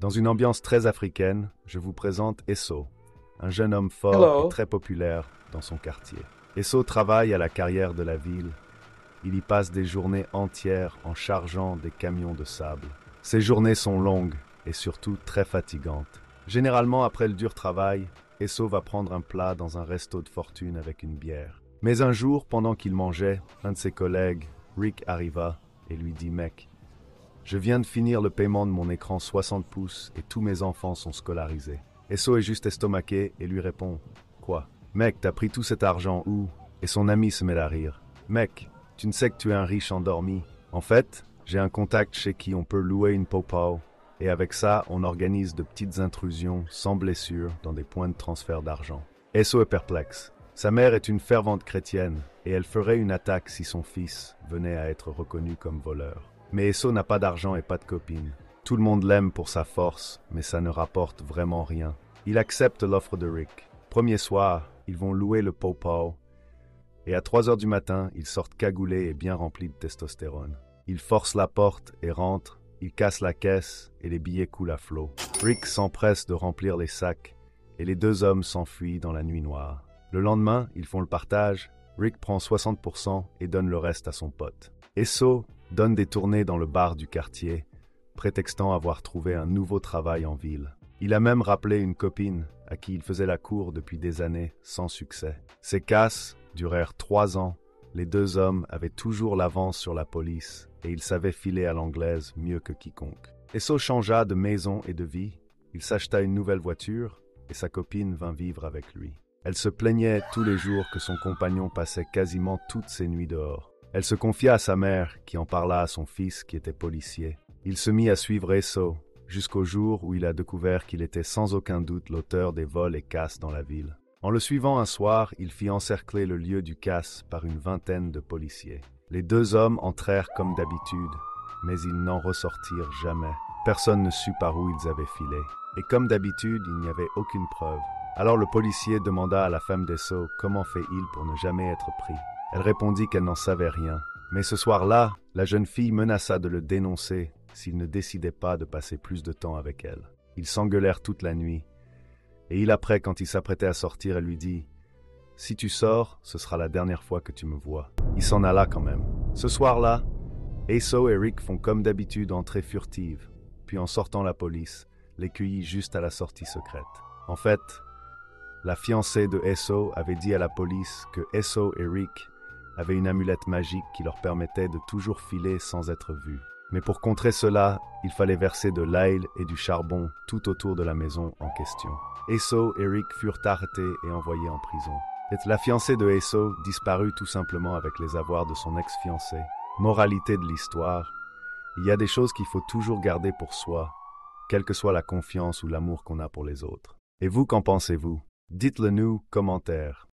Dans une ambiance très africaine, je vous présente Esso, un jeune homme fort et Hello. très populaire dans son quartier. Esso travaille à la carrière de la ville. Il y passe des journées entières en chargeant des camions de sable. Ces journées sont longues et surtout très fatigantes. Généralement, après le dur travail, Esso va prendre un plat dans un resto de fortune avec une bière. Mais un jour, pendant qu'il mangeait, un de ses collègues, Rick, arriva et lui dit « Mec, je viens de finir le paiement de mon écran 60 pouces et tous mes enfants sont scolarisés. » Esso est juste estomaqué et lui répond « Quoi? Mec, t'as pris tout cet argent où ?» Et son ami se met à rire. « Mec, tu ne sais que tu es un riche endormi. En fait, j'ai un contact chez qui on peut louer une popo et avec ça, on organise de petites intrusions sans blessure dans des points de transfert d'argent. » Esso est perplexe. Sa mère est une fervente chrétienne et elle ferait une attaque si son fils venait à être reconnu comme voleur. Mais Esso n'a pas d'argent et pas de copine. Tout le monde l'aime pour sa force, mais ça ne rapporte vraiment rien. Il accepte l'offre de Rick. Premier soir, ils vont louer le popo et à 3 heures du matin, ils sortent cagoulés et bien remplis de testostérone. Ils forcent la porte et rentrent, ils cassent la caisse et les billets coulent à flot. Rick s'empresse de remplir les sacs et les deux hommes s'enfuient dans la nuit noire. Le lendemain, ils font le partage, Rick prend 60% et donne le reste à son pote. Esso donne des tournées dans le bar du quartier, prétextant avoir trouvé un nouveau travail en ville. Il a même rappelé une copine à qui il faisait la cour depuis des années, sans succès. Ces casses durèrent 3 ans. Les deux hommes avaient toujours l'avance sur la police et ils savaient filer à l'anglaise mieux que quiconque. Esso changea de maison et de vie. Il s'acheta une nouvelle voiture et sa copine vint vivre avec lui. Elle se plaignait tous les jours que son compagnon passait quasiment toutes ses nuits dehors. Elle se confia à sa mère, qui en parla à son fils, qui était policier. Il se mit à suivre Esso, jusqu'au jour où il a découvert qu'il était sans aucun doute l'auteur des vols et casses dans la ville. En le suivant un soir, il fit encercler le lieu du casse par une vingtaine de policiers. Les deux hommes entrèrent comme d'habitude, mais ils n'en ressortirent jamais. Personne ne sut par où ils avaient filé. Et comme d'habitude, il n'y avait aucune preuve. Alors le policier demanda à la femme d'Esso comment fait-il pour ne jamais être pris. Elle répondit qu'elle n'en savait rien. Mais ce soir-là, la jeune fille menaça de le dénoncer s'il ne décidait pas de passer plus de temps avec elle. Ils s'engueulèrent toute la nuit. Et après, quand il s'apprêtait à sortir, elle lui dit « Si tu sors, ce sera la dernière fois que tu me vois. » Il s'en alla quand même. Ce soir-là, Esso et Rick font comme d'habitude entrée furtive, puis en sortant la police, les cueillit juste à la sortie secrète. En fait, la fiancée de Esso avait dit à la police que Esso et Rick avaient une amulette magique qui leur permettait de toujours filer sans être vus. Mais pour contrer cela, il fallait verser de l'ail et du charbon tout autour de la maison en question. Esso et Rick furent arrêtés et envoyés en prison. La fiancée de Esso disparut tout simplement avec les avoirs de son ex-fiancé. Moralité de l'histoire, il y a des choses qu'il faut toujours garder pour soi, quelle que soit la confiance ou l'amour qu'on a pour les autres. Et vous, qu'en pensez-vous? Dites-le nous, commentaire.